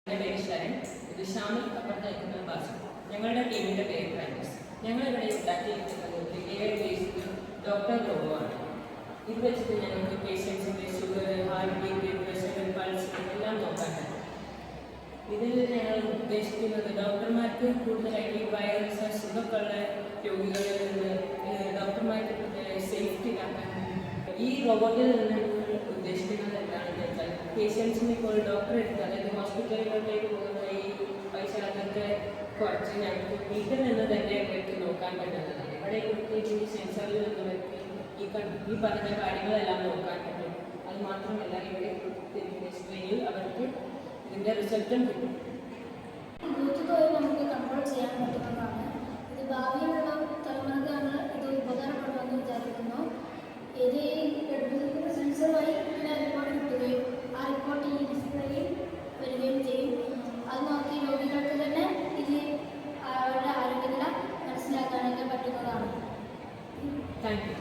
എൻ്റെ പേര് ശരൺ. ഇത് ഷാമിൽ അപ്പുറത്ത് നിൽക്കുന്ന ഭാഷ. ഞങ്ങളുടെ ടീമിൻ്റെ പേര് ഫ്രാൻസിസ്. ഞങ്ങളിവിടെ ഉണ്ടാക്കിയിരിക്കുന്നത് 7 ബേസിക് ഡോക്ടർ റോബോയാണ്. ഇത് വെച്ചിട്ട് ഞങ്ങൾക്ക് പേഷ്യൻസിൻ്റെ sugar, heart beat, pressure, pulse എല്ലാം നോക്കാൻ പറ്റും. ഇതിൽ ഞങ്ങൾ ഉദ്ദേശിക്കുന്നത് ഡോക്ടർമാർക്ക് കൂടുതലായിട്ട് ഈ വൈറസ് അസുഖമൊക്കെയുള്ള രോഗികളിൽ നിന്ന് ഡോക്ടർമാർക്ക് സേഫ്റ്റി ആക്കാൻ ഈ റോബോട്ടിൽ നിന്ന് ഉദ്ദേശിക്കുന്നത് എന്താണെന്ന് വെച്ചാൽ പേഷ്യൻസിന് ഇപ്പോൾ ഡോക്ടറെ എടുത്ത് അതായത് ഹോസ്പിറ്റലുകളിലേക്ക് പോകുന്ന ഈ പൈസ അതൊക്കെ കുറച്ച് ഞങ്ങൾക്ക് വീട്ടിൽ നിന്ന് തന്നെ അവർക്ക് നോക്കാൻ പറ്റുന്നതാണ്. ഇവിടെ ഈ സെൻസറിൽ നിന്ന് അവർക്ക് ഈ പറഞ്ഞ കാര്യങ്ങളെല്ലാം നോക്കാൻ പറ്റും. അത് മാത്രമല്ല ഇവിടെ സ്ക്രീനിൽ അവർക്ക് ഇതിൻ്റെ റിസൾട്ടും കിട്ടും. നമുക്ക് കൺട്രോൾ ചെയ്യാൻ പറ്റുന്നതാണ്. ഇത് ഭാവിയിലുള്ള തലമുറക്കാണ് ഇത് ഉപകാരപ്പെടുമെന്ന് വിചാരിക്കുന്നു. ഇത് സെൻസറുമായി റിപ്പോർട്ട് കിട്ടുകയും ആ റിപ്പോർട്ട് ഈ ഡിസ്പ്ലേയിൽ വരികയും ചെയ്യും. അത് നോക്കി രോഗികൾക്ക് തന്നെ ഇത് അവരുടെ ആരോഗ്യനില മനസ്സിലാക്കാനൊക്കെ പറ്റുന്നതാണ്. Thank you.